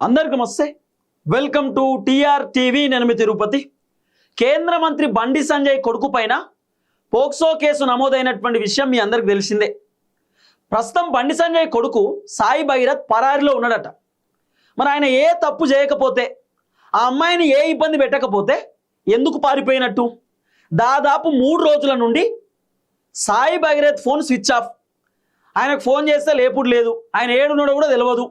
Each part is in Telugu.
అందరికీ నమస్తే. Welcome to TR TV. నేను మీ తిరుపతి. కేంద్ర మంత్రి బండి సంజయ్ కొడుకు పైన పోక్సో కేసు నమోదైనటువంటి విషయం మీ అందరికి తెలిసిందే. ప్రస్తుతం బండి సంజయ్ కొడుకు సాయి భగీరథ్ పరారిలో ఉన్నాడట. మరి ఆయన ఏ తప్పు చేయకపోతే, ఆ అమ్మాయిని ఏ ఇబ్బంది పెట్టకపోతే ఎందుకు పారిపోయినట్టు? దాదాపు 3 రోజుల నుండి Sai Bhagirath phone switch off. ఆయనకు ఫోన్ చేస్తే లేపుడు లేదు, ఆయన ఏడున్నాడో కూడా తెలియదు.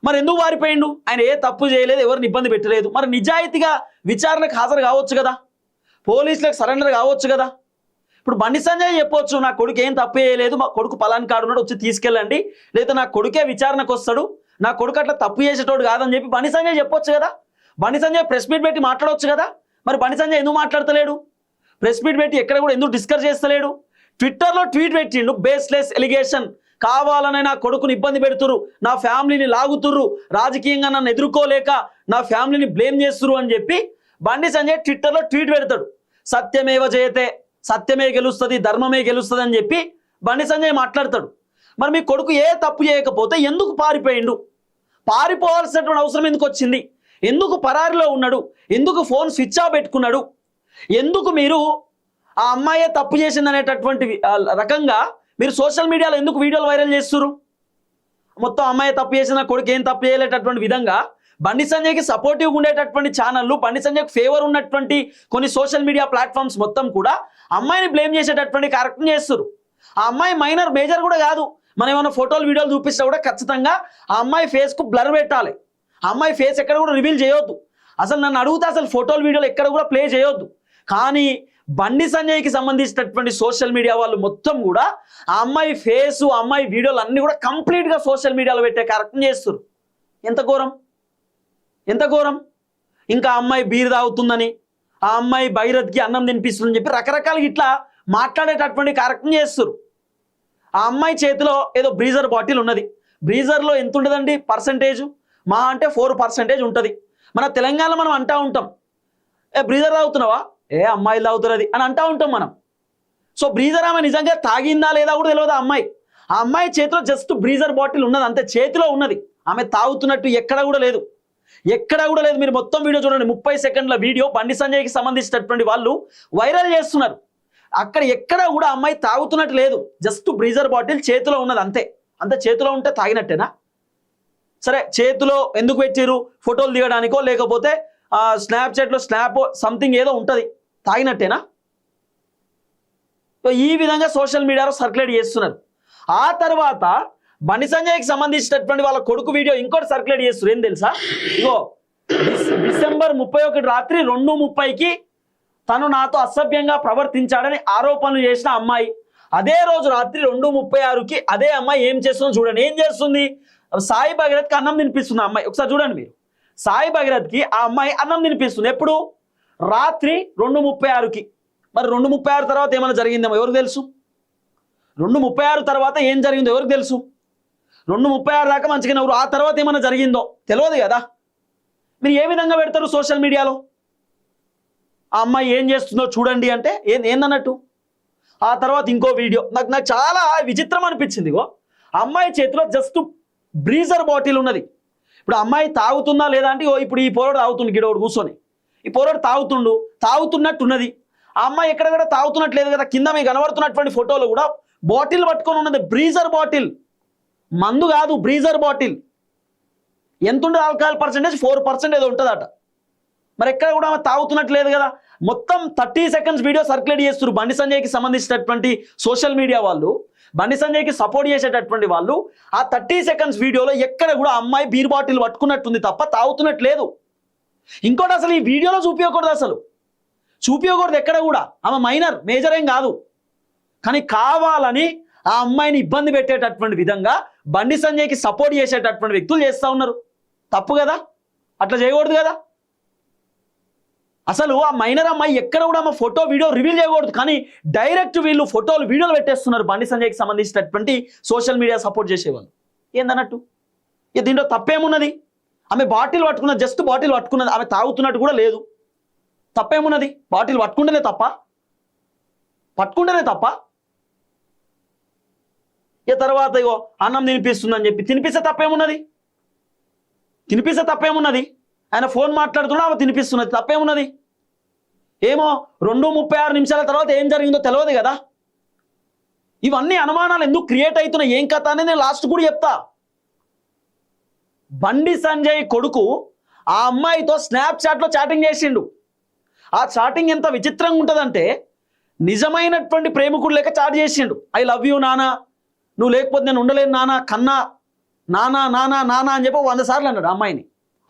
మరి ఎందుకు పారిపోయిండు? ఆయన ఏ తప్పు చేయలేదు, ఎవరిని ఇబ్బంది పెట్టలేదు. మరి నిజాయితీగా విచారణకు హాజరు కావచ్చు కదా, పోలీసులకు సరెండర్ కావచ్చు కదా. ఇప్పుడు బండి సంజయ్ చెప్పొచ్చు, నా కొడుకు ఏం తప్పు చేయలేదు, మా కొడుకు పలాని కాడున్నాడు, వచ్చి తీసుకెళ్ళండి, లేదా నా కొడుకే విచారణకు వస్తాడు, నా కొడుకు అట్లా తప్పు చేసేటోడు కాదని చెప్పి బండి సంజయ్ చెప్పొచ్చు కదా. బండి సంజయ్ ప్రెస్ మీట్ పెట్టి మాట్లాడవచ్చు కదా. మరి బండి సంజయ్ ఎందుకు మాట్లాడతలేడు? ప్రెస్ మీట్ పెట్టి ఎక్కడ కూడా ఎందుకు డిస్కస్ చేస్తలేడు? ట్విట్టర్లో ట్వీట్ పెట్టిండు, బేస్లెస్ ఎలిగేషన్, కావాలనే నా కొడుకుని ఇబ్బంది పెడుతురు, నా ఫ్యామిలీని లాగుతుర్రు, రాజకీయంగా నన్ను ఎదుర్కోలేక నా ఫ్యామిలీని బ్లేమ్ చేస్తురు అని చెప్పి బండి సంజయ్ ట్విట్టర్లో ట్వీట్ పెడతాడు. సత్యమేవ జయతే, సత్యమే గెలుస్తుంది, ధర్మమే గెలుస్తుంది అని చెప్పి బండి సంజయ్ మాట్లాడతాడు. మరి మీ కొడుకు ఏ తప్పు చేయకపోతే ఎందుకు పారిపోయిండు? పారిపోవాల్సినటువంటి అవసరం ఎందుకు వచ్చింది? ఎందుకు పరారిలో ఉన్నాడు? ఎందుకు ఫోన్ స్విచ్ ఆఫ్ పెట్టుకున్నాడు? ఎందుకు మీరు ఆ అమ్మాయే తప్పు చేసింది అనేటటువంటి రకంగా మీరు సోషల్ మీడియాలో ఎందుకు వీడియోలు వైరల్ చేస్తున్నారు? మొత్తం అమ్మాయి తప్పు చేసిన, కొడుకు ఏం తప్పు చేయలేటటువంటి విధంగా బండి సంజయ్కి సపోర్టివ్గా ఉండేటటువంటి ఛానళ్ళు, బండి సంజయ్కి ఫేవర్ ఉన్నటువంటి కొన్ని సోషల్ మీడియా ప్లాట్ఫామ్స్ మొత్తం కూడా అమ్మాయిని బ్లేమ్ చేసేటటువంటి కార్యక్రమం చేస్తారు. ఆ అమ్మాయి మైనర్, మేజర్ కూడా కాదు. మనం ఏమైనా ఫోటోలు వీడియోలు చూపిస్తే కూడా ఖచ్చితంగా ఆ అమ్మాయి ఫేస్కు బ్లర్ పెట్టాలి. ఆ అమ్మాయి ఫేస్ ఎక్కడ కూడా రివీల్ చేయొద్దు. అసలు నన్ను అడుగుతా అసలు ఫోటోలు వీడియోలు ఎక్కడ కూడా ప్లే చేయొద్దు. కానీ బండి సంజయ్కి సంబంధించినటువంటి సోషల్ మీడియా వాళ్ళు మొత్తం కూడా ఆ అమ్మాయి ఫేసు, ఆ అమ్మాయి వీడియోలు అన్నీ కూడా కంప్లీట్గా సోషల్ మీడియాలో పెట్టే కార్యక్రమం చేస్తారు. ఎంత ఘోరం, ఎంత ఘోరం! ఇంకా ఆ అమ్మాయి బీర్ తాగుతుందని, ఆ అమ్మాయి భగీరథ్కి అన్నం తినిపిస్తుందని చెప్పి రకరకాలుగా ఇట్లా మాట్లాడేటటువంటి కార్యక్రమం చేస్తారు. ఆ అమ్మాయి చేతిలో ఏదో బ్రీజర్ బాటిల్ ఉన్నది. బ్రీజర్లో ఎంత ఉంటుందండి పర్సంటేజ్? మా అంటే 4% ఉంటుంది. మన తెలంగాణలో మనం అంటూ ఉంటాం, బ్రీజర్ తాగుతున్నావా, ఏ అమ్మాయిలు తాగుతారు అది అని అంటూ ఉంటాం మనం. సో బ్రీజర్ ఆమె నిజంగా తాగిందా లేదా కూడా తెలియదు. ఆ అమ్మాయి చేతిలో జస్ట్ బ్రీజర్ బాటిల్ ఉన్నది, అంతే, చేతిలో ఉన్నది. ఆమె తాగుతున్నట్టు ఎక్కడ కూడా లేదు, ఎక్కడ కూడా లేదు. మీరు మొత్తం వీడియో చూడండి, 30 సెకండ్ల వీడియో బండి సంజయ్కి సంబంధించినటువంటి వాళ్ళు వైరల్ చేస్తున్నారు. అక్కడ ఎక్కడ కూడా అమ్మాయి తాగుతున్నట్టు లేదు, జస్ట్ బ్రీజర్ బాటిల్ చేతిలో ఉన్నది, అంతే. అంతే, చేతిలో ఉంటే తాగినట్టేనా? సరే, చేతిలో ఎందుకు పెట్టారు? ఫోటోలు దిగడానికో లేకపోతే స్నాప్చాట్లో స్నాప్ సంథింగ్ ఏదో ఉంటుంది, తాగినట్టేనా? ఈ విధంగా సోషల్ మీడియాలో సర్క్యులేట్ చేస్తున్నారు. ఆ తర్వాత బండి సంజయ్కి సంబంధించినటువంటి వాళ్ళ కొడుకు వీడియో ఇంకోటి సర్క్యులేట్ చేస్తున్నారు. ఏం తెలుసా? ఇగో, డిసెంబర్ 31 రాత్రి 2:30కి తను నాతో అసభ్యంగా ప్రవర్తించాడని ఆరోపణలు చేసిన అమ్మాయి, అదే రోజు రాత్రి 2:36కి అదే అమ్మాయి ఏం చేస్తుందో చూడండి. ఏం చేస్తుంది? సాయి భగీరథ్కి అన్నం తినిపిస్తుంది అమ్మాయి. ఒకసారి చూడండి మీరు. సాయి భగీరథ్కి ఆ అమ్మాయి అన్నం తినిపిస్తుంది. ఎప్పుడు? రాత్రి 2:36కి. మరి 2:36 తర్వాత ఏమైనా జరిగిందేమో ఎవరికి తెలుసు? 2:36 తర్వాత ఏం జరిగిందో ఎవరికి తెలుసు? 2:36 దాకా మంచిగా ఎవరు, ఆ తర్వాత ఏమైనా జరిగిందో తెలియదు కదా. మీరు ఏ విధంగా పెడతారు సోషల్ మీడియాలో? ఆ అమ్మాయి ఏం చేస్తుందో చూడండి అంటే ఏందన్నట్టు. ఆ తర్వాత ఇంకో వీడియో నాకు చాలా విచిత్రం అనిపించింది. ఇగో, అమ్మాయి చేతిలో జస్ట్ బ్రీజర్ బాటిల్ ఉన్నది. ఇప్పుడు అమ్మాయి తాగుతుందా లేదా అంటే, ఇప్పుడు ఈ పోరాడు తాగుతుండు, గిడోడు కూర్చొని ఈ పోరాడు తాగుతున్నట్టున్నది. ఆ అమ్మాయి ఎక్కడ కూడా తాగుతున్నట్లేదు కదా. కింద మీకు కనబడుతున్నటువంటి ఫోటోలో కూడా బాటిల్ పట్టుకొని ఉన్నది, బ్రీజర్ బాటిల్, మందు కాదు, బ్రీజర్ బాటిల్. ఎంత ఉంటుంది ఆల్కహాల్ పర్సెంటేజ్? 4% ఏదో ఉంటుందట. మరి ఎక్కడ కూడా ఆమె తాగుతున్నట్లేదు కదా. మొత్తం 30 సెకండ్స్ వీడియో సర్క్యులేట్ చేస్తున్నారు బండి సంజయ్కి సంబంధించినటువంటి సోషల్ మీడియా వాళ్ళు, బండి సంజయ్కి సపోర్ట్ చేసేటటువంటి వాళ్ళు. ఆ 30 సెకండ్స్ వీడియోలో ఎక్కడ కూడా అమ్మాయి బీర్ బాటిల్ పట్టుకున్నట్టుంది తప్ప తాగుతున్నట్లేదు. ఇంకోటి, అసలు ఈ వీడియోలో చూపించకూడదు, అసలు చూపించకూడదు ఎక్కడ కూడా. ఆమె మైనర్, మేజర్ ఏం కాదు. కానీ కావాలని ఆ అమ్మాయిని ఇబ్బంది పెట్టేటటువంటి విధంగా బండి సంజయ్కి సపోర్ట్ చేసేటటువంటి వ్యక్తులు చేస్తూ ఉన్నారు. తప్పు కదా, అట్లా చేయకూడదు కదా. అసలు ఆ మైనర్ అమ్మాయి ఎక్కడ కూడా ఆమె ఫోటో వీడియో రివీల్ చేయకూడదు. కానీ డైరెక్ట్ వీళ్ళు ఫోటోలు వీడియోలు పెట్టేస్తున్నారు బండి సంజయ్కి సంబంధించినటువంటి సోషల్ మీడియా సపోర్ట్ చేసేవాళ్ళు. ఏందన్నట్టు? దీంట్లో తప్పేమున్నది? ఆమె బాటిల్ పట్టుకున్నది, జస్ట్ బాటిల్ పట్టుకున్నది, ఆమె తాగుతున్నట్టు కూడా లేదు. తప్పేమున్నది? బాటిల్ పట్టుకుంటేనే తప్ప? తర్వాత ఇగో అన్నం తినిపిస్తుందని చెప్పి తినిపిస్తే తప్పేమున్నది? తినిపిస్తే తప్పేమున్నది? ఆయన ఫోన్ మాట్లాడుతున్నా ఆమె తినిపిస్తున్నది, తప్పేమున్నది? ఏమో 2:36 తర్వాత ఏం జరిగిందో తెలియదు కదా. ఇవన్నీ అనుమానాలు ఎందుకు క్రియేట్ అవుతున్నాయి, ఏం కథ అనేది నేను లాస్ట్ కూడా చెప్తా. బండి సంజయ్ కొడుకు ఆ అమ్మాయితో స్నాప్చాట్లో చాటింగ్ చేసిండు. ఆ చాటింగ్ ఎంత విచిత్రంగా ఉంటుందంటే, నిజమైనటువంటి ప్రేమికుడు లేక చాట్ చేసిండు. ఐ లవ్ యూ నానా, నువ్వు లేకపోతే నేను ఉండలేను నానా, కన్నా నానా నానా నానా అని చెప్పి 100 సార్లు అన్నాడు అమ్మాయిని.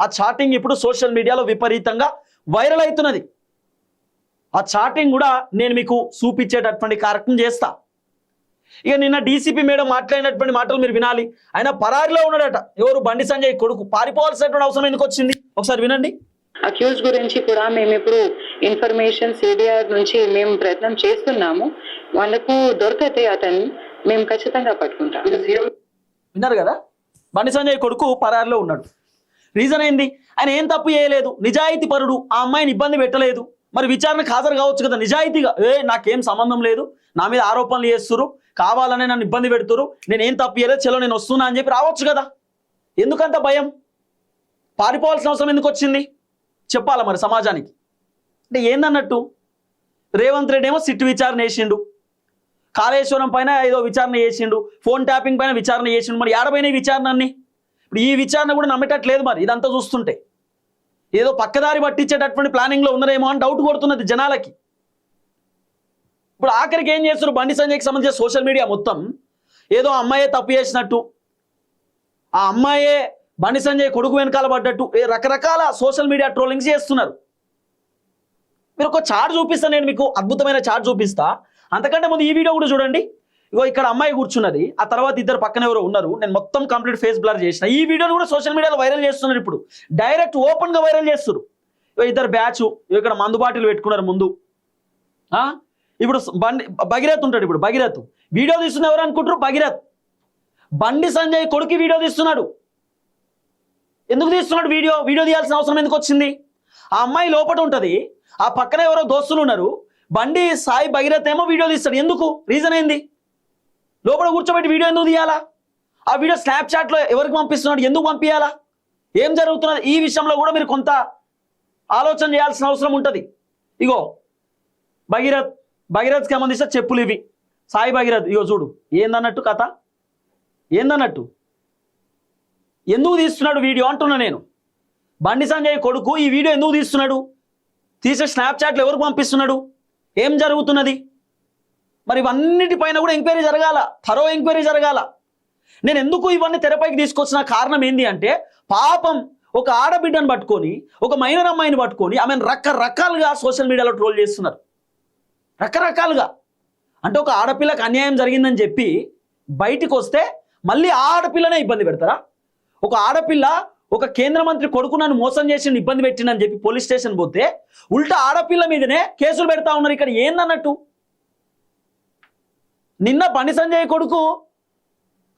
ఆ చాటింగ్ ఇప్పుడు సోషల్ మీడియాలో విపరీతంగా వైరల్ అవుతున్నది. ఆ చాటింగ్ కూడా నేను మీకు చూపించేటటువంటి కార్యక్రమం చేస్తా. ఇక నిన్న డీసీపీ మేడం మాట్లాడినటువంటి మాటలు మీరు వినాలి. ఆయన పరారిలో ఉన్నాడట. ఎవరు? బండి సంజయ్ కొడుకు. పారిపోవాల్సినటువంటి అవసరం ఎందుకు వచ్చింది? ఒకసారి వినండి. అక్యూజ్ గురించి కూడా మేము ఇప్పుడు ఇన్ఫర్మేషన్ సిడిఆర్ నుంచి మేము ప్రయత్నం చేస్తున్నాము. వాళ్ళకు దొరికితే అతన్ని మేము ఖచ్చితంగా పట్టుకుంటాం. విన్నారు కదా, బండి సంజయ్ కొడుకు పరారిలో ఉన్నాడు. రీజన్ ఏంది? ఆయన ఏం తప్పు చేయలేదు, నిజాయితీ పరుడు, ఆ అమ్మాయిని ఇబ్బంది పెట్టలేదు. మరి విచారణకు హాజరు కావచ్చు కదా నిజాయితీగా. నాకేం సంబంధం లేదు, నా మీద ఆరోపణలు చేస్తురు, కావాలనే నన్ను ఇబ్బంది పెడుతురు, నేనేం తప్పు చేయలేదు, చలో నేను వస్తున్నా అని చెప్పి రావచ్చు కదా. ఎందుకంత భయం? పారిపోవాల్సిన అవసరం ఎందుకు వచ్చింది? చెప్పాలా మరి సమాజానికి. అంటే ఏందన్నట్టు, రేవంత్ రెడ్డి ఏమో సిట్ విచారణ చేసిండు, కాళేశ్వరం పైన ఏదో విచారణ చేసిండు, ఫోన్ ట్యాపింగ్ పైన విచారణ చేసిండు. మరి ఏడబైన విచారణ అన్ని? ఇప్పుడు ఈ విచారణ కూడా నమ్మేటట్లేదు. మరి ఇదంతా చూస్తుంటే ఏదో పక్కదారి పట్టించేటటువంటి ప్లానింగ్లో ఉన్నారేమో అని డౌట్ కొడుతున్నది జనాలకి. ఇప్పుడు ఆఖరికి ఏం చేస్తారు, బండి సంజయ్కి సంబంధించిన సోషల్ మీడియా మొత్తం ఏదో అమ్మాయే తప్పు చేసినట్టు, ఆ అమ్మాయే బండి సంజయ్ కొడుకు వెనకాల పడ్డట్టు రకరకాల సోషల్ మీడియా ట్రోలింగ్స్ చేస్తున్నారు. మీరు ఒక చార్ట్ చూపిస్తా, నేను మీకు అద్భుతమైన చార్ట్ చూపిస్తా. అంతకంటే ముందు ఈ వీడియో కూడా చూడండి. ఇగో ఇక్కడ అమ్మాయి కూర్చున్నది, ఆ తర్వాత ఇద్దరు పక్కన ఎవరో ఉన్నారు. నేను మొత్తం కంప్లీట్ ఫేస్ బ్లర్ చేసిన. ఈ వీడియోని కూడా సోషల్ మీడియాలో వైరల్ చేస్తున్నారు. ఇప్పుడు డైరెక్ట్ ఓపెన్గా వైరల్ చేస్తున్నారు. ఇద్దరు బ్యాచ్ ఇక్కడ మందు బాటిల్ పెట్టుకున్నారు ముందు. ఇప్పుడు భగీరథ్ ఉంటాడు. ఇప్పుడు భగీరథ్ వీడియో తీస్తున్న ఎవరు అనుకుంటారు? భగీరథ్ బండి సంజయ్ కొడుకు వీడియో తీస్తున్నాడు. ఎందుకు తీస్తున్నాడు వీడియో? వీడియో తీయాల్సిన అవసరం ఎందుకు వచ్చింది? ఆ అమ్మాయి లోపల ఉంటుంది, ఆ పక్కన ఎవరో దోస్తులు ఉన్నారు. బండి సాయి భగీరథ్ ఏమో వీడియో తీస్తాడు. ఎందుకు? రీజన్ ఏంది? లోపల కూర్చోబెట్టి వీడియో ఎందుకు తీయాలా? ఆ వీడియో స్నాప్చాట్లో ఎవరికి పంపిస్తున్నాడు? ఎందుకు పంపించాలా? ఏం జరుగుతున్నది? ఈ విషయంలో కూడా మీరు కొంత ఆలోచన చేయాల్సిన అవసరం ఉంటుంది. ఇగో భగీరథ్కి సంబంధించిన చెప్పులు ఇవి. సాయి భగీరథ్ ఇగో చూడు, ఏందన్నట్టు కథ, ఏందన్నట్టు, ఎందుకు తీస్తున్నాడు వీడియో అంటున్నా నేను. బండి సంజయ్ కొడుకు ఈ వీడియో ఎందుకు తీస్తున్నాడు? తీసే స్నాప్చాట్లు ఎవరికి పంపిస్తున్నాడు? ఏం జరుగుతున్నది? మరి ఇవన్నిటిపైన కూడా ఎంక్వైరీ జరగాల, థరో ఎంక్వైరీ జరగాల. నేను ఎందుకు ఇవన్నీ తెరపైకి తీసుకొచ్చిన కారణం ఏంటి అంటే, పాపం ఒక ఆడబిడ్డను పట్టుకొని, ఒక మైనర్ అమ్మాయిని పట్టుకొని ఆమెను రకరకాలుగా సోషల్ మీడియాలో ట్రోల్ చేస్తున్నారు. రకరకాలుగా. అంటే ఒక ఆడపిల్లకి అన్యాయం జరిగిందని చెప్పి బయటికి వస్తే మళ్ళీ ఆ ఆడపిల్లనే ఇబ్బంది పెడతారా? ఒక ఆడపిల్ల ఒక కేంద్ర మంత్రి కొడుకు నన్ను మోసం చేసి ఇబ్బంది పెట్టిందని చెప్పి పోలీస్ స్టేషన్ పోతే ఉల్టా ఆడపిల్ల మీదనే కేసులు పెడతా ఉన్నారు. ఇక్కడ ఏందన్నట్టు? నిన్న బండి సంజయ్ కొడుకు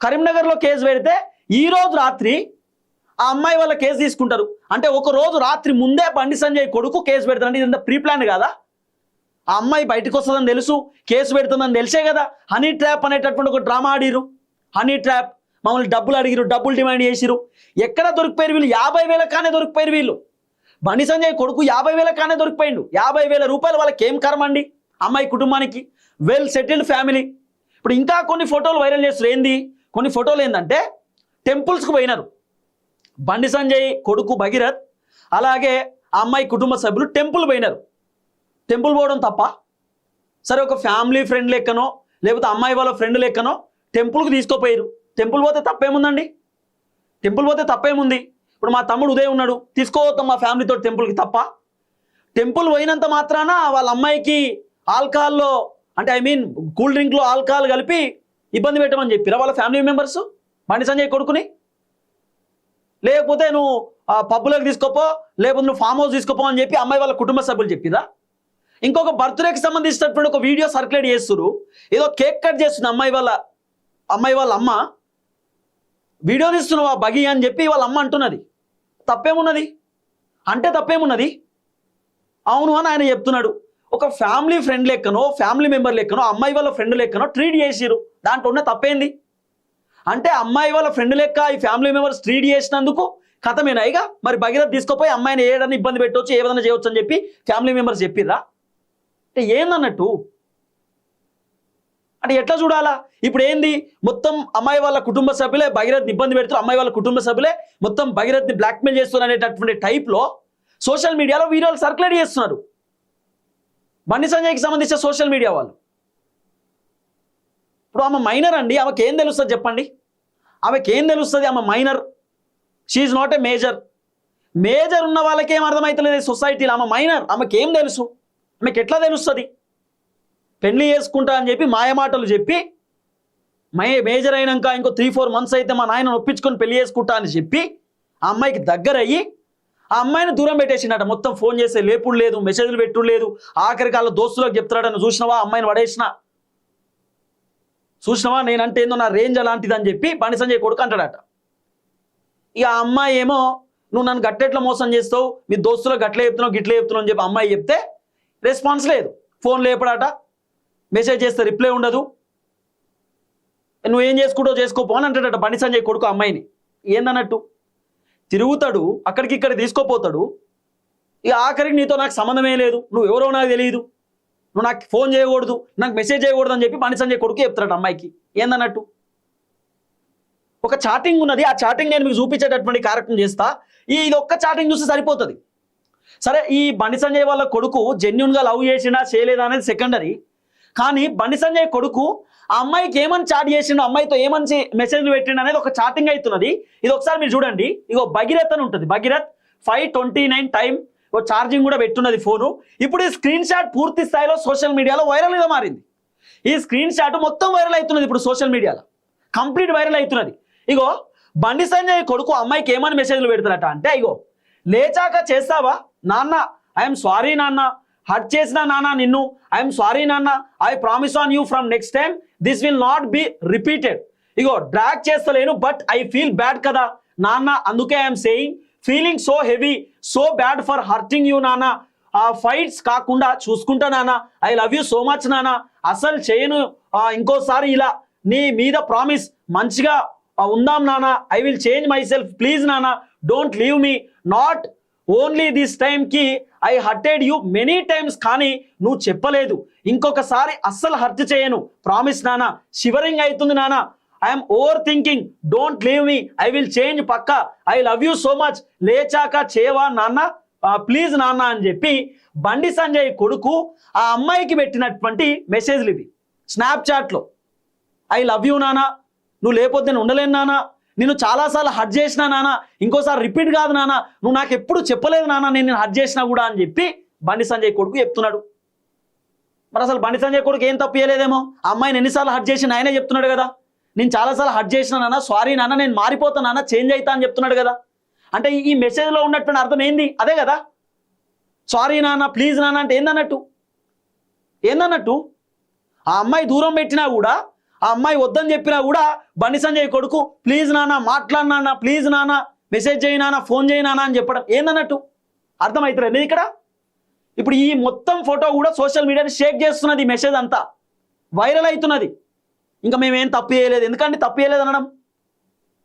కరీంనగర్లో కేసు పెడితే ఈ రోజు రాత్రి ఆ అమ్మాయి వాళ్ళ కేసు తీసుకుంటారు. అంటే ఒక రోజు రాత్రి ముందే బండి సంజయ్ కొడుకు కేసు పెడతారంటే ఇదంతా ప్రీ ప్లాన్ కాదా? ఆ అమ్మాయి బయటకు వస్తుందని తెలుసు, కేసు పెడుతుందని తెలిసే కదా హనీ ట్రాప్ అనేటటువంటి ఒక డ్రామా ఆడిరు. హనీ ట్రాప్, మమ్మల్ని డబ్బులు అడిగిరు, డబ్బులు డిమాండ్ చేసిరు. ఎక్కడ దొరికిపోయారు వీళ్ళు? 50,000 కానే దొరికిపోయారు వీళ్ళు. బండి సంజయ్ కొడుకు 50,000 కానే దొరికిపోయిండు. 50,000 రూపాయలు వాళ్ళకి ఏం కర్మండి? అమ్మాయి కుటుంబానికి వెల్ సెటిల్డ్ ఫ్యామిలీ. ఇప్పుడు ఇంకా కొన్ని ఫోటోలు వైరల్ చేస్తారు. ఏంది? కొన్ని ఫోటోలు ఏంటంటే టెంపుల్స్కి పోయినారు. బండి సంజయ్ కొడుకు భగీరథ్ అలాగే ఆ అమ్మాయి కుటుంబ సభ్యులు టెంపుల్ పోయినారు. టెంపుల్ పోవడం తప్ప? సరే, ఒక ఫ్యామిలీ ఫ్రెండ్ లెక్కనో లేకపోతే అమ్మాయి వాళ్ళ ఫ్రెండ్ లెక్కనో టెంపుల్కి తీసుకోపోయారు. టెంపుల్ పోతే తప్పేముందండి? టెంపుల్ పోతే తప్పేముంది? ఇప్పుడు మా తమ్ముడు ఉదయం ఉన్నాడు, తీసుకోవద్దాం మా ఫ్యామిలీతో టెంపుల్కి, తప్ప? టెంపుల్ పోయినంత మాత్రాన వాళ్ళ అమ్మాయికి ఆల్కహాల్లో అంటే కూల్ డ్రింక్లో ఆల్కహాల్ కలిపి ఇబ్బంది పెట్టమని చెప్పిరా వాళ్ళ ఫ్యామిలీ మెంబర్స్ బండి సంజయ్ కొడుకుని? లేకపోతే నువ్వు పబ్బులోకి తీసుకోపో, లేకపోతే నువ్వు ఫామ్ హౌస్ తీసుకోపో అని చెప్పి అమ్మాయి వాళ్ళ కుటుంబ సభ్యులు చెప్పిరా? ఇంకొక బర్త్డేకి సంబంధించినటువంటి ఒక వీడియో సర్క్యులేట్ చేస్తున్నారు. ఏదో కేక్ కట్ చేస్తుంది అమ్మాయి వాళ్ళ అమ్మ. వీడియో తీస్తున్నావా బగి అని చెప్పి వాళ్ళ అమ్మ అంటున్నది. తప్పేమున్నది? అంటే తప్పేమున్నది? అవును అని ఆయన చెప్తున్నాడు. ఒక ఫ్యామిలీ ఫ్రెండ్ లెక్కనో ఫ్యామిలీ మెంబర్ లెక్కనో అమ్మాయి వాళ్ళ ఫ్రెండ్ లెక్కనో ట్రీట్ చేసిరు. దాంట్లో ఉన్న తప్పేంది? అంటే అమ్మాయి వాళ్ళ ఫ్రెండ్ లెక్క ఈ ఫ్యామిలీ మెంబర్స్ ట్రీట్ చేసినందుకు కథమేనా ఇక? మరి భగీరథ్ తీసుకుపోయి అమ్మాయిని ఏడని ఇబ్బంది పెట్టవచ్చు, ఏ విధంగా చేయవచ్చు అని చెప్పి ఫ్యామిలీ మెంబర్స్ చెప్పిర్రా? అంటే ఏందన్నట్టు? అంటే ఎట్లా చూడాలా? ఇప్పుడు ఏంది, మొత్తం అమ్మాయి వాళ్ళ కుటుంబ సభ్యులే భగీరథ్ని ఇబ్బంది పెడుతూ, అమ్మాయి వాళ్ళ కుటుంబ సభ్యులే మొత్తం భగీరథ్ని బ్లాక్మెయిల్ చేస్తున్నారు అనేటటువంటి టైప్లో సోషల్ మీడియాలో వీడియోలు సర్క్యులేట్ చేస్తున్నారు బండి సంజయ్కి సంబంధించిన సోషల్ మీడియా వాళ్ళు. ఇప్పుడు ఆమె మైనర్ అండి, ఆమెకి ఏం తెలుస్తుంది చెప్పండి? ఆమెకి ఏం తెలుస్తుంది? ఆమె minor, she not a major. Major ఉన్న వాళ్ళకి ఏం అర్థమవుతలేదు సొసైటీలో. ఆమె మైనర్, ఆమెకి ఏం తెలుసు? ఆమెకి ఎట్లా తెలుస్తుంది? పెళ్లి చేసుకుంటా అని చెప్పి మాయమాటలు చెప్పి, మేజర్ అయినాక ఇంకో 3-4 months అయితే మా నాయన ఒప్పించుకొని పెళ్లి చేసుకుంటా అని చెప్పి ఆ అమ్మాయికి దగ్గర అయ్యి ఆ అమ్మాయిని దూరం పెట్టేసిండట. మొత్తం ఫోన్ చేసే లేపుడు లేదు, మెసేజ్లు పెట్టుడు లేదు. ఆఖరికి వాళ్ళ దోస్తులకు చెప్తాడని చూసినవా, అమ్మాయిని పడేసిన చూసినవా, నేనంటే ఏందో నా రేంజ్ అలాంటిది అని చెప్పి బండి సంజయ్ కొడుకు అంటాడట. ఇక ఆ అమ్మాయి ఏమో నువ్వు నన్ను గట్టెట్లా మోసం చేస్తావు, మీ దోస్తులకు గట్లే చెప్తున్నావు గిట్లే చెప్తున్నావు అని చెప్పి అమ్మాయి చెప్తే రెస్పాన్స్ లేదు. ఫోన్ లేపడాట, మెసేజ్ చేస్తే రిప్లై ఉండదు. నువ్వేం చేసుకుంటావు చేసుకోపో అని అంటాడట బండి సంజయ్ కొడుకు అమ్మాయిని. ఏందన్నట్టు? తిరుగుతాడు, అక్కడికి ఇక్కడ తీసుకోపోతాడు. ఇక ఆఖరికి నీతో నాకు సంబంధమే లేదు, నువ్వు ఎవరో నాకు తెలియదు, నువ్వు నాకు ఫోన్ చేయకూడదు, నాకు మెసేజ్ చేయకూడదు అని చెప్పి బండి సంజయ్ కొడుకు చెప్తాడు అమ్మాయికి. ఏందన్నట్టు? ఒక చాటింగ్ ఉన్నది, ఆ చాటింగ్ నేను మీకు చూపించేటటువంటి కార్యక్రమం చేస్తా. ఇది ఒక్క చాటింగ్ చూస్తే సరిపోతుంది. సరే, ఈ బండి సంజయ్ వాళ్ళ కొడుకు జెన్యున్గా లవ్ చేసినా చేయలేదా అనేది సెకండరీ. కానీ బండి సంజయ్ కొడుకు ఆ అమ్మాయికి ఏమని చాట్ చేసిండు, అమ్మాయితో ఏమని మెసేజ్లు పెట్టిండు అనేది ఒక చాటింగ్ అవుతున్నది. ఇది ఒకసారి మీరు చూడండి. ఇగో భగీరథ్ అని ఉంటుంది, భగీరథ్ 5:29 టైం, ఛార్జింగ్ కూడా పెట్టున్నది ఫోను. ఇప్పుడు ఈ స్క్రీన్ షాట్ పూర్తి స్థాయిలో సోషల్ మీడియాలో వైరల్గా మారింది. ఈ స్క్రీన్ షాట్ మొత్తం వైరల్ అవుతున్నది ఇప్పుడు సోషల్ మీడియాలో, కంప్లీట్ వైరల్ అవుతున్నది. ఇగో బండి సంజయ్ కొడుకు అమ్మాయికి ఏమని మెసేజ్లు పెడతారట అంటే, ఇగో లేచాక చేస్తావా నాన్న, ఐఎమ్ సారీ నాన్న, హర్ట్ చేసిన నాన్న నిన్ను, ఐఎమ్ సారీ నాన్న, I promise on you from next time this will not be repeated. Ego drag చేస్తలేను బట్ ఐ ఫీల్ బ్యాడ్ కదా నాన్న, అందుకే I'm saying feeling so heavy so bad for hurting you నాన్న, ఆ ఫైట్స్ కాకుండా చూసుకుంటా నాన్న, I love you so much నాన్న, అసలు చేయను ఇంకోసారి ఇలా, నీ మీద ప్రామిస్, మంచిగా ఉందాం నాన్న, I will change myself please నాన్న, don't leave me, not only this టైంకి I hurted you many times, కానీ నువ్వు చెప్పలేదు, ఇంకొకసారి అస్సలు హర్ట్ చేయను ప్రామిస్ నాన్న, షివరింగ్ అవుతుంది నాన్న, I'm overthinking, don't leave me, I will change పక్కా, I love you so much, లేచాక చేవా నాన్న ప్లీజ్ నాన్న అని చెప్పి బండి సంజయ్ కొడుకు ఆ అమ్మాయికి పెట్టినటువంటి మెసేజ్లు ఇవి స్నాప్చాట్లో. ఐ లవ్ యూ నాన్న, నువ్వు లేకపోతే నేను ఉండలేను నాన్న, నేను చాలాసార్లు హర్ట్ చేసినా నాన్న, ఇంకోసారి రిపీట్ కాదు నాన్న, నువ్వు నాకు ఎప్పుడు చెప్పలేదు నాన్న నేను హర్ట్ చేసినా కూడా అని చెప్పి బండి సంజయ్ కొడుకు చెప్తున్నాడు. మరి అసలు బండి సంజయ్ కొడుకు ఏం తప్పు చేయలేదేమో, ఆ అమ్మాయిని ఎన్నిసార్లు హర్ట్ చేసిన ఆయనే చెప్తున్నాడు కదా, నేను చాలాసార్లు హర్ట్ చేసిన నాన్న, సారీ నాన్న, నేను మారిపోతా నాన్న, చేంజ్ అవుతా అని చెప్తున్నాడు కదా. అంటే ఈ మెసేజ్లో ఉన్నటువంటి అర్థం ఏంది? అదే కదా, సారీ నాన్న ప్లీజ్ నాన్న అంటే ఏందన్నట్టు? ఆ అమ్మాయి దూరం పెట్టినా కూడా, ఆ అమ్మాయి వద్దని చెప్పినా కూడా బండి సంజయ్ కొడుకు ప్లీజ్ నాన్న, మాట్లాడినా ప్లీజ్ నాన్న, మెసేజ్ చేయినా, ఫోన్ చేయినా అని చెప్పడం ఏందన్నట్టు? అర్థమవుతుంది ఇక్కడ. ఇప్పుడు ఈ మొత్తం ఫోటో కూడా సోషల్ మీడియాని షేక్ చేస్తున్నది, మెసేజ్ అంతా వైరల్ అవుతున్నది. ఇంకా మేమేం తప్పు చేయలేదు, ఎందుకంటే తప్పు చేయలేదు అనడం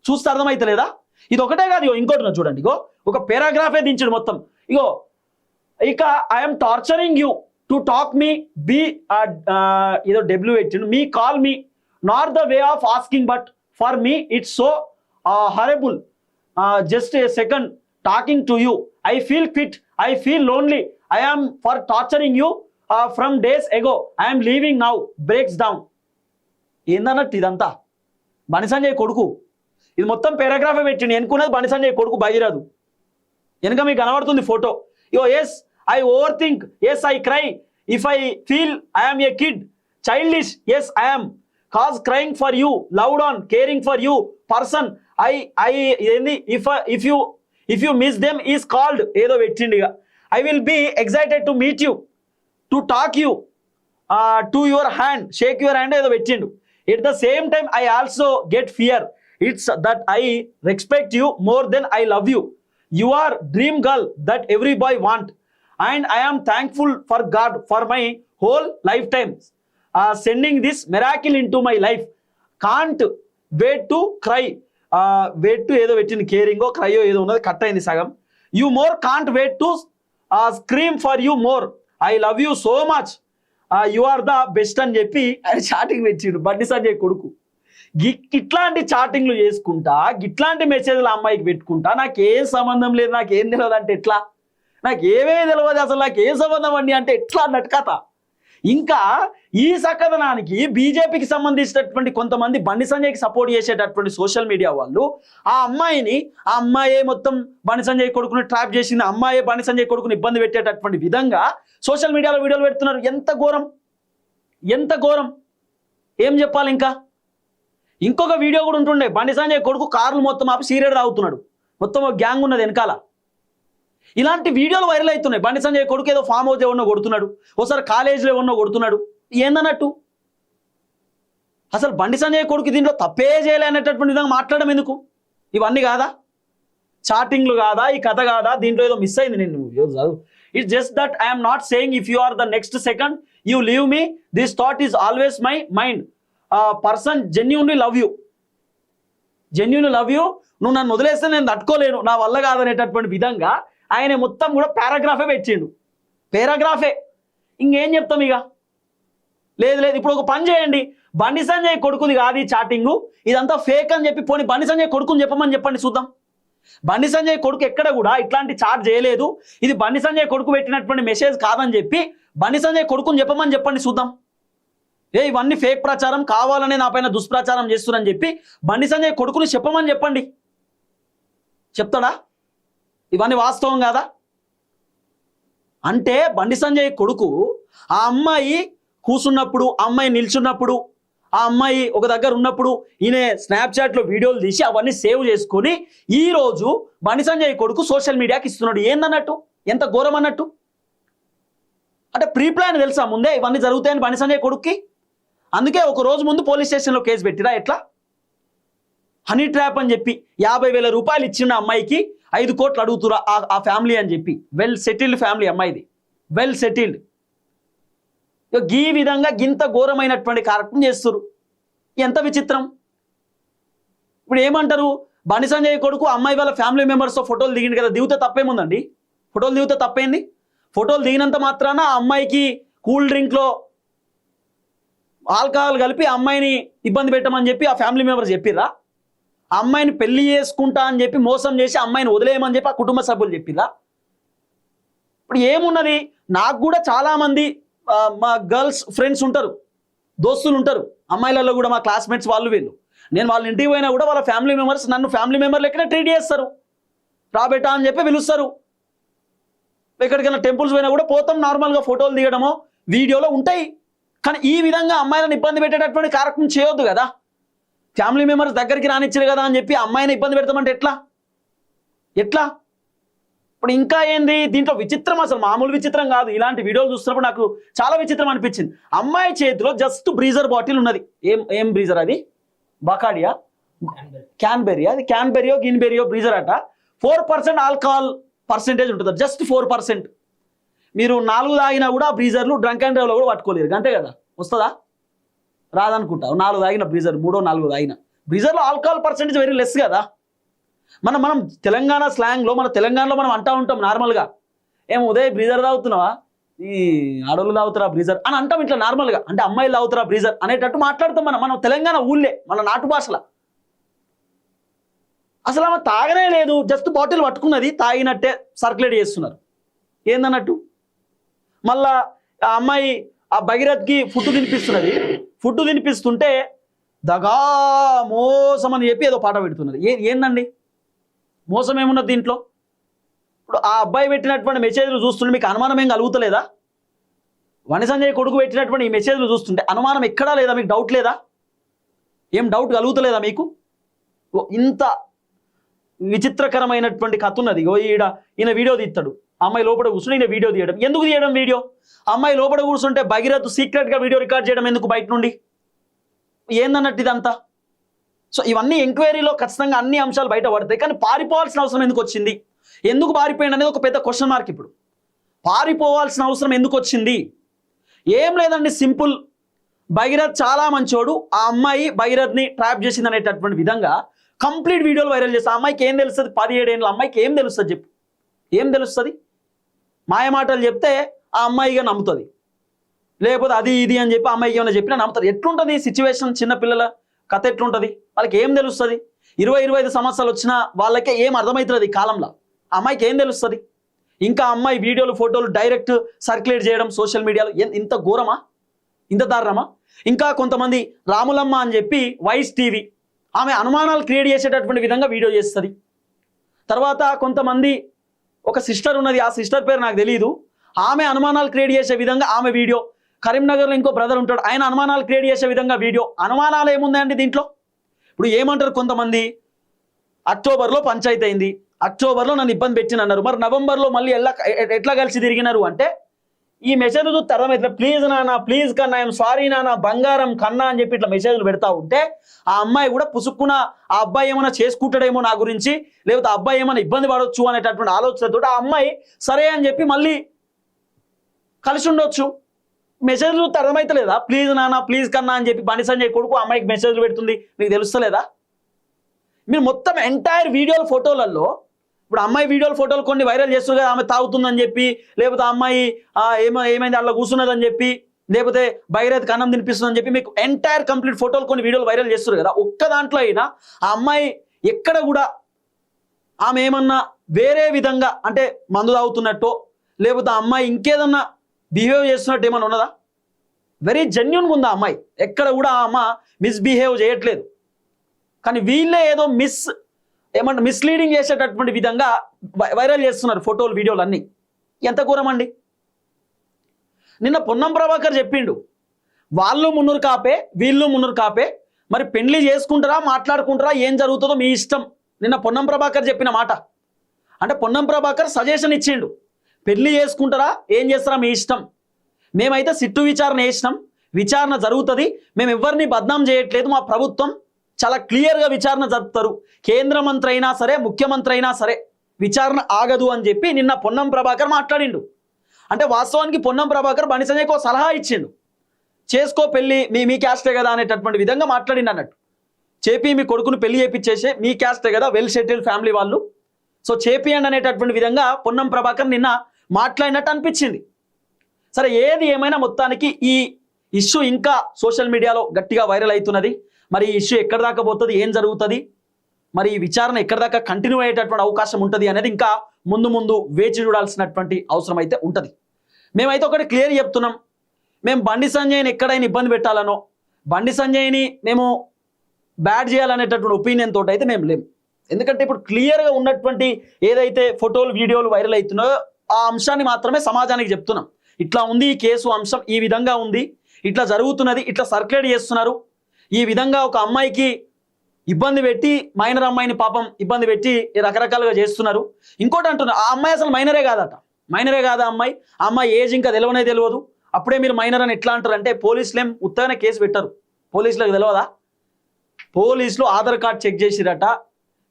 చూస్తే అర్థమవుతలేదా? ఇది ఒకటే కాదు, ఇగో ఇంకోటి చూడండి, ఇగో ఒక పారాగ్రాఫే దించడు మొత్తం. ఇగో ఇక I'm torturing you to talk me be ఏదో డబ్ల్యూ పెట్టిండు, me call me not the way of asking but for me it's so horrible, just a second talking to you, I feel quit, I feel lonely, I am for torturing you from days ago, I'm leaving now breaks down. ఏందన్నట్టు ఇదంతా బండి సంజయ్ కొడుకు, ఇది మొత్తం పారాగ్రాఫే పెట్టిండు. ఎనుకున్నది బండి సంజయ్ కొడుకు భగీరథు, వెనుక మీకు కనబడుతుంది photo. Yes I overthink, yes I cry, if I feel I'm a kid, childish, yes I'm, cause crying for you, loved on caring for you person, I ఏంది, if you miss them is called ఏదో పెట్టిండు. ఇక I will be excited to meet you, to talk you, to your hand, shake your hand ఏదో పెట్టిండు. At the same time I also get fear, it's that I respect you more than I love you, you are dream girl that every boy want, and I am thankful for God for my whole lifetime sending this miracle into my life, can't wait to cry wait ఏదో పెట్టింది, కేరింగో క్రయో ఏదో ఉన్నది, కట్ అయింది సగం. You more can't wait to scream for you more, I love you so much, you are the best అని చెప్పి ఆయన చాటింగ్ పెట్టిండు బండి సంజయ్ కొడుకు. ఇట్లాంటి చాటింగ్లు చేసుకుంటా, ఇట్లాంటి మెసేజ్లు అమ్మాయికి పెట్టుకుంటా, నాకేం సంబంధం లేదు, నాకేం తెలియదు అంటే ఎట్లా, నాకు ఏమేమి తెలియదు అసలు, నాకు ఏం సంబంధం అండి అంటే ఎట్లా అన్నట్టు కథ. ఇంకా ఈ సకదనానికి బీజేపీకి సంబంధించినటువంటి కొంతమంది బండి సంజయ్కి సపోర్ట్ చేసేటటువంటి సోషల్ మీడియా వాళ్ళు ఆ అమ్మాయే మొత్తం బండి సంజయ్ కొడుకుని ట్రాప్ చేసింది, అమ్మాయే బండి సంజయ్ కొడుకుని ఇబ్బంది పెట్టేటటువంటి విధంగా సోషల్ మీడియాలో వీడియోలు పెడుతున్నారు. ఎంత ఘోరం, ఎంత ఘోరం, ఏం చెప్పాలి. ఇంకా ఇంకొక వీడియో కూడా ఉంటుండే, బండి సంజయ్ కొడుకు కార్లు మొత్తం ఆపి సిగరెట్ తాగుతున్నాడు, మొత్తం గ్యాంగ్ ఉన్నది వెనకాల. ఇలాంటి వీడియోలు వైరల్ అవుతున్నాయి. బండి సంజయ్ కొడుకు ఏదో ఫామ్ హౌస్ ఏమన్నా కొడుతున్నాడు, ఒకసారి కాలేజీలో ఏమన్నా కొడుతున్నాడు, ఏందన్నట్టు. అసలు బండి సంజయ్ కొడుకు దీంట్లో తప్పే చేయలే అనేటటువంటి విధంగా మాట్లాడడం ఎందుకు? ఇవన్నీ కాదా, చాటింగ్లు కాదా, ఈ కథ కాదా, దీంట్లో ఏదో మిస్ అయింది. నేను it's just that I'm not saying if you are the next second you leave me, this thought is always my mind, person genuinely love you, genuinely love you, నువ్వు నన్ను వదిలేస్తే నేను తట్టుకోలేను, నా వల్ల కాదనేటటువంటి విధంగా ఆయన మొత్తం కూడా పారాగ్రాఫే పెట్టిండు, పారాగ్రాఫే. ఇంకేం చెప్తాం ఇక, లేదు లేదు. ఇప్పుడు ఒక పని చేయండి, బండి సంజయ్ కొడుకుది కాదు ఈ చాటింగు, ఇదంతా ఫేక్ అని చెప్పి పోనీ బండి సంజయ్ కొడుకుని చెప్పండి చూద్దాం. బండి సంజయ్ కొడుకు ఎక్కడ కూడా ఇట్లాంటి చాట్ చేయలేదు, ఇది బండి సంజయ్ కొడుకు పెట్టినటువంటి మెసేజ్ కాదని చెప్పి బండి సంజయ్ కొడుకుని చెప్పండి చూద్దాం. ఇవన్నీ ఫేక్ ప్రచారం, కావాలనే నా పైన దుష్ప్రచారం చేస్తున్నారని చెప్పి బండి సంజయ్ కొడుకుని చెప్పండి. చెప్తాడా? ఇవన్నీ వాస్తవం కాదా? అంటే బండి సంజయ్ కొడుకు ఆ అమ్మాయి కూసున్నప్పుడు, ఆ అమ్మాయి నిల్చున్నప్పుడు, ఆ అమ్మాయి ఒక దగ్గర ఉన్నప్పుడు ఈయన స్నాప్చాట్లో వీడియోలు తీసి అవన్నీ సేవ్ చేసుకొని ఈరోజు బండి సంజయ్ కొడుకు సోషల్ మీడియాకి ఇస్తున్నాడు. ఏందన్నట్టు, ఎంత ఘోరం అన్నట్టు. అంటే ప్రీ ప్లాన్ తెలుసా ముందే ఇవన్నీ జరుగుతాయని బండి సంజయ్ కొడుక్కి? అందుకే ఒక రోజు ముందు పోలీస్ స్టేషన్లో కేసు పెట్టిరా. ఎట్లా? హనీ ట్రాప్ అని చెప్పి 50,000 రూపాయలు ఇచ్చిన అమ్మాయికి 5 కోట్లు అడుగుతురా ఆ ఫ్యామిలీ అని చెప్పి. వెల్ సెటిల్డ్ ఫ్యామిలీ అమ్మాయిది, వెల్ సెటిల్డ్. ఈ విధంగా గింత ఘోరమైనటువంటి కార్యక్రమం చేస్తారు. ఎంత విచిత్రం. ఇప్పుడు ఏమంటారు, బండి సంజయ్ కొడుకు అమ్మాయి వాళ్ళ ఫ్యామిలీ మెంబర్స్తో ఫోటోలు దిగింది కదా, దిగితే తప్పేముందండి? ఫోటోలు దిగితే తప్పేంది? ఫోటోలు దిగినంత మాత్రాన ఆ అమ్మాయికి కూల్ డ్రింక్లో ఆల్కహాల్ కలిపి ఆ అమ్మాయిని ఇబ్బంది పెట్టమని చెప్పి ఆ ఫ్యామిలీ మెంబర్స్ చెప్పిర్రా? ఆ అమ్మాయిని పెళ్లి చేసుకుంటా అని చెప్పి మోసం చేసి అమ్మాయిని వదిలేయమని చెప్పి ఆ కుటుంబ సభ్యులు చెప్పిర్రా? ఇప్పుడు ఏమున్నది, నాకు కూడా చాలామంది మా గర్ల్స్ ఫ్రెండ్స్ ఉంటారు, దోస్తులు ఉంటారు, అమ్మాయిలలో కూడా మా క్లాస్మేట్స్ వాళ్ళు వీళ్ళు. నేను వాళ్ళ ఇంటికి పోయినా కూడా వాళ్ళ ఫ్యామిలీ మెంబర్స్ నన్ను ఫ్యామిలీ మెంబర్ లెక్కనే ట్రీట్ చేస్తారు. రాబెట్టా అని చెప్పి పిలుస్తారు. ఎక్కడికైనా టెంపుల్స్ పోయినా కూడా పోతాం, నార్మల్గా ఫోటోలు దిగడమో వీడియోలో ఉంటాయి. కానీ ఈ విధంగా అమ్మాయిలను ఇబ్బంది పెట్టేటటువంటి కార్యక్రమం చేయొద్దు కదా. ఫ్యామిలీ మెంబర్స్ దగ్గరికి రానిచ్చారు కదా అని చెప్పి అమ్మాయిని ఇబ్బంది పెడతామంటే ఎట్లా? ఇప్పుడు ఇంకా ఏంది దీంట్లో విచిత్రం, అసలు మామూలు విచిత్రం కాదు. ఇలాంటి వీడియోలు చూస్తున్నప్పుడు నాకు చాలా విచిత్రం అనిపించింది. అమ్మాయి చేతిలో జస్ట్ బ్రీజర్ బాటిల్ ఉన్నది. ఏం బ్రీజర్ అది? బకాడియా, క్యాన్బెరియా, అది క్యాన్బెరియో గిన్బెరియో బ్రీజర్ అట. 4% ఆల్కహాల్ పర్సెంటేజ్ ఉంటుంది, జస్ట్ 4%. మీరు 4 తాగినా కూడా బ్రీజర్లు డ్రంక్ అండ్ డ్రైవ్లో కూడా పట్టుకోలేరు, అంతే కదా. వస్తుందా? రాదనుకుంటా. 4 తాగిన బ్రీజర్, 3-4 తాగిన బ్రీజర్లో ఆల్కహాల్ పర్సెంటేజ్ వెరీ లెస్ కదా. మనం తెలంగాణ స్లాంగ్లో, మన తెలంగాణలో మనం అంటూ ఉంటాం నార్మల్గా, ఏం ఉదయ్ బ్రీజర్ తాగుతున్నావా, ఈ ఆడోళ్ళు తాగుతారా బ్రీజర్ అని అంటాం ఇట్లా నార్మల్గా. అంటే అమ్మాయిలు తాగుతారా బ్రీజర్ అనేటట్టు మాట్లాడతాం మనం తెలంగాణ ఊళ్ళే, మన నాటు భాషలో. అసలు ఆమె తాగనే లేదు, జస్ట్ బాటిల్ పట్టుకున్నది, తాగినట్టే సర్క్యులేట్ చేస్తున్నారు. ఏందన్నట్టు? మళ్ళా ఆ అమ్మాయి ఆ భగీరథ్కి ఫుడ్ తినిపిస్తున్నది. ఫుడ్ తినిపిస్తుంటే దగా మోసం అని చెప్పి ఏదో పాట పెడుతున్నది. ఏందండి మోసం ఏమున్నది దీంట్లో? ఇప్పుడు ఆ అబ్బాయి పెట్టినటువంటి మెసేజ్లు చూస్తుంటే మీకు అనుమానం ఏం కలుగుతలేదా? బండి సంజయ్ కొడుకు పెట్టినటువంటి ఈ మెసేజ్లు చూస్తుంటే అనుమానం ఎక్కడా లేదా? మీకు డౌట్ లేదా? ఏం డౌట్ కలుగుతలేదా మీకు? ఇంత విచిత్రకరమైనటువంటి కథ ఉన్నది. ఈయన వీడియో తీస్తాడు, అమ్మాయి లోపల కూర్చుని ఈయన వీడియో తీయడం. ఎందుకు తీయడం వీడియో? అమ్మాయి లోపల కూర్చుంటే భగీరథ్ సీక్రెట్గా వీడియో రికార్డ్ చేయడం ఎందుకు బయట నుండి? ఏందన్నట్టు ఇదంతా? సో ఇవన్నీ ఎంక్వైరీలో ఖచ్చితంగా అన్ని అంశాలు బయట పడతాయి. కానీ పారిపోవాల్సిన అవసరం ఎందుకు వచ్చింది? ఎందుకు పారిపోయింది అనేది ఒక పెద్ద క్వశ్చన్ మార్క్. ఇప్పుడు పారిపోవాల్సిన అవసరం ఎందుకు వచ్చింది? ఏం లేదండి, సింపుల్. భగీరథ్ చాలా మంచోడు, ఆ అమ్మాయి భగీరథ్ని ట్రాప్ చేసింది అనేటటువంటి విధంగా కంప్లీట్ వీడియోలు వైరల్ చేస్తా. ఆ అమ్మాయికి ఏం తెలుస్తుంది? 17 ఏళ్ళ అమ్మాయికి ఏం తెలుస్తుంది చెప్పు? ఏం తెలుస్తుంది? మాయమాటలు చెప్తే ఆ అమ్మాయిగా నమ్ముతుంది, లేకపోతే అది ఇది అని చెప్పి అమ్మాయికి ఏమైనా చెప్పినా నమ్ముతుంది. ఎట్లుంటుంది సిచ్యువేషన్? చిన్నపిల్లల కథ ఎట్లుంటుంది? వాళ్ళకి ఏం తెలుస్తుంది? 20-25 సంవత్సరాలు వచ్చినా వాళ్ళకే ఏం అర్థమవుతుంది ఈ కాలంలో. అమ్మాయికి ఏం తెలుస్తుంది? ఇంకా అమ్మాయి వీడియోలు ఫోటోలు డైరెక్ట్ సర్క్యులేట్ చేయడం సోషల్ మీడియాలో ఇంత ఘోరమా? ఇంత దారుణమా? ఇంకా కొంతమంది రాములమ్మ అని చెప్పి వాయిస్ టీవీ ఆమె అనుమానాలు క్రియేట్ చేసేటటువంటి విధంగా వీడియో చేస్తుంది. తర్వాత కొంతమంది ఒక సిస్టర్ ఉన్నది, ఆ సిస్టర్ పేరు నాకు తెలియదు, ఆమె అనుమానాలు క్రియేట్ చేసే విధంగా ఆమె వీడియో. కరీంనగర్లో ఇంకో బ్రదర్ ఉంటాడు, ఆయన అనుమానాలు క్రియేట్ చేసే విధంగా వీడియో. అనుమానాలు ఏముందండి దీంట్లో? ఇప్పుడు ఏమంటారు కొంతమంది, అక్టోబర్లో పంచాయతీ అయింది, అక్టోబర్లో నన్ను ఇబ్బంది పెట్టినన్నారు, మరి నవంబర్లో మళ్ళీ ఎట్లా కలిసి తిరిగినారు అంటే ఈ మెసేజ్లు చూస్తే అర్థమవుతుంది. ప్లీజ్ నాన్న, ప్లీజ్ కన్నా, ఐఎమ్ సారీ నాన్న, బంగారం కన్నా అని చెప్పి ఇట్లా మెసేజ్లు పెడతా ఉంటే ఆ అమ్మాయి కూడా పుసుక్కున ఆ అబ్బాయి ఏమైనా చేసుకుంటాడేమో నా గురించి, లేకపోతే ఆ అబ్బాయి ఏమైనా ఇబ్బంది పడవచ్చు అనేటటువంటి ఆలోచనతో ఆ అమ్మాయి సరే అని చెప్పి మళ్ళీ కలిసి ఉండొచ్చు. మెసేజ్లు చూస్తే అర్థమవుతలేదా? ప్లీజ్ నాన్న, ప్లీజ్ కన్నా అని చెప్పి బండి సంజయ్ కొడుకు అమ్మాయికి మెసేజ్లు పెడుతుంది, మీకు తెలుస్తలేదా? మీరు మొత్తం ఎంటైర్ వీడియోల ఫోటోలలో, ఇప్పుడు అమ్మాయి వీడియోల ఫోటోలు కొన్ని వైరల్ చేస్తున్నారు కదా, ఆమె తాగుతుందని చెప్పి, లేకపోతే అమ్మాయి ఏమైంది అట్లా కూర్చున్నదని చెప్పి, లేకపోతే బైరైత్ అన్నం తినిపిస్తుందని చెప్పి మీకు ఎంటైర్ కంప్లీట్ ఫోటోలు కొన్ని వీడియోలు వైరల్ చేస్తున్నారు కదా. ఒక్క దాంట్లో అయినా ఆ అమ్మాయి ఎక్కడ కూడా ఆమె ఏమన్నా వేరే విధంగా అంటే మందు తాగుతున్నట్టు, లేకపోతే ఆ అమ్మాయి ఇంకేదన్నా బిహేవ్ చేస్తున్నట్టు ఏమన్నా ఉన్నదా? వెరీ జెన్యున్గా ఉంది ఆ అమ్మాయి, ఎక్కడ కూడా ఆ అమ్మ మిస్బిహేవ్ చేయట్లేదు. కానీ వీళ్ళే ఏదో మిస్లీడింగ్ చేసేటటువంటి విధంగా వైరల్ చేస్తున్నారు ఫోటోలు వీడియోలు అన్నీ. ఎంత ఘోరం అండి! నిన్న పొన్నం ప్రభాకర్ చెప్పిండు, వాళ్ళు మున్నూరు కాపే వీళ్ళు మున్నూరు కాపే, మరి పెళ్లి చేసుకుంటారా మాట్లాడుకుంటారా ఏం జరుగుతుందో మీ ఇష్టం. నిన్న పొన్నం ప్రభాకర్ చెప్పిన మాట అంటే పొన్నం ప్రభాకర్ సజెషన్ ఇచ్చిండు, పెళ్లి చేసుకుంటారా ఏం చేస్తారా మీ ఇష్టం, మేమైతే సిట్టు విచారణ చేసినాం, విచారణ జరుగుతుంది, మేము ఎవరిని బద్నాం చేయట్లేదు, మా ప్రభుత్వం చాలా క్లియర్గా విచారణ జరుపుతారు, కేంద్ర మంత్రి అయినా సరే ముఖ్యమంత్రి అయినా సరే విచారణ ఆగదు అని చెప్పి నిన్న పొన్నం ప్రభాకర్ మాట్లాడిండు. అంటే వాస్తవానికి పొన్నం ప్రభాకర్ బండి సంజయ్కి ఒక సలహా ఇచ్చిండు, చేసుకో పెళ్ళి, మీ క్యాస్టే కదా అనేటటువంటి విధంగా మాట్లాడిండు అన్నట్టు. చేపి మీ కొడుకును పెళ్లి చేపించేసే, మీ క్యాస్టే కదా, వెల్ సెటిల్డ్ ఫ్యామిలీ వాళ్ళు, సో చేపియండి అనేటటువంటి విధంగా పొన్నం ప్రభాకర్ నిన్న మాట్లాడినట్టు అనిపించింది. సరే ఏది ఏమైనా మొత్తానికి ఈ ఇష్యూ ఇంకా సోషల్ మీడియాలో గట్టిగా వైరల్ అవుతున్నది. మరి ఈ ఇష్యూ ఎక్కడి దాకా పోతుంది, ఏం జరుగుతుంది, మరి ఈ విచారణ ఎక్కడి దాకా కంటిన్యూ అయ్యేటటువంటి అవకాశం ఉంటుంది అనేది ఇంకా ముందు వేచి చూడాల్సినటువంటి అవసరం అయితే ఉంటుంది. మేమైతే ఒకటి క్లియర్ చెప్తున్నాం, మేము బండి సంజయ్ని ఎక్కడైనా ఇబ్బంది పెట్టాలనో, బండి సంజయ్ని మేము బ్యాడ్ చేయాలనేటటువంటి ఒపీనియన్ తోటి అయితే మేము లేము. ఎందుకంటే ఇప్పుడు క్లియర్గా ఉన్నటువంటి ఏదైతే ఫోటోలు వీడియోలు వైరల్ అవుతున్నాయో ఆ అంశాన్ని మాత్రమే సమాజానికి చెప్తున్నాం. ఇట్లా ఉంది ఈ కేసు అంశం, ఈ విధంగా ఉంది, ఇట్లా జరుగుతున్నది, ఇట్లా సర్క్యులేట్ చేస్తున్నారు, ఈ విధంగా ఒక అమ్మాయికి ఇబ్బంది పెట్టి, మైనర్ అమ్మాయిని పాపం ఇబ్బంది పెట్టి రకరకాలుగా చేస్తున్నారు. ఇంకోటి అంటున్నారు, ఆ అమ్మాయి అసలు మైనరే కాదట, మైనరే కాదా అమ్మాయి, ఆ అమ్మాయి ఏజ్ ఇంకా తెలియదు, అప్పుడే మీరు మైనర్ అని ఎట్లా అంటారు అంటే పోలీసులు ఏం ఉత్తగానే కేసు పెట్టారు, పోలీసులకు తెలియదా? పోలీసులు ఆధార్ కార్డ్ చెక్ చేసిరట,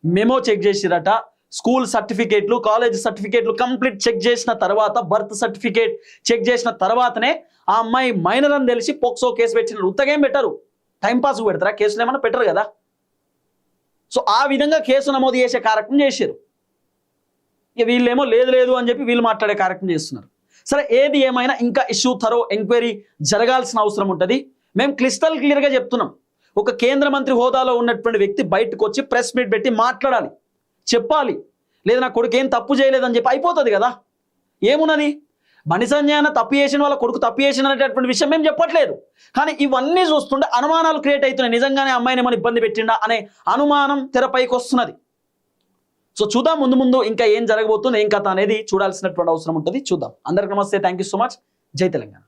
మెమో చెక్ చేసిరట, స్కూల్ సర్టిఫికేట్లు కాలేజ్ సర్టిఫికేట్లు కంప్లీట్ చెక్ చేసిన తర్వాత, బర్త్ సర్టిఫికేట్ చెక్ చేసిన తర్వాతనే ఆ అమ్మాయి మైనర్ అని తెలిసి పోక్సో కేసు పెట్టినారు. ఉత్తగేం పెట్టారు, టైంపాస్ పెడతారా, కేసులు ఏమన్నా పెట్టరు కదా. సో ఆ విధంగా కేసు నమోదు చేసే కార్యక్రమం చేశారు. ఇక వీళ్ళేమో లేదు అని చెప్పి వీళ్ళు మాట్లాడే కార్యక్రమం చేస్తున్నారు. సరే ఏది ఏమైనా ఇంకా ఇష్యూ థరో ఎంక్వైరీ జరగాల్సిన అవసరం ఉంటుంది. మేము క్లిస్టల్ క్లియర్గా చెప్తున్నాం, ఒక కేంద్ర మంత్రి హోదాలో ఉన్నటువంటి వ్యక్తి బయటకు వచ్చి ప్రెస్ మీట్ పెట్టి మాట్లాడాలి, చెప్పాలి, లేదా నా కొడుకు ఏం తప్పు చేయలేదని చెప్పి అయిపోతుంది కదా. ఏమున్నది, బండి సంజయ్ అన్న తప్పు చేసిన వాళ్ళ కొడుకు తప్పు చేసిన అనేటటువంటి విషయం మేము చెప్పట్లేదు. కానీ ఇవన్నీ చూస్తుంటే అనుమానాలు క్రియేట్ అవుతున్నాయి, నిజంగానే అమ్మాయిని ఏమైనా ఇబ్బంది పెట్టిండా అనే అనుమానం తెరపైకి వస్తున్నది. సో చూద్దాం ముందు ఇంకా ఏం జరగబోతుంది, ఏం కథ అనేది చూడాల్సినటువంటి అవసరం ఉంటుంది. చూద్దాం. అందరికి నమస్తే, థ్యాంక్ యూ సో మచ్. జై తెలంగాణ.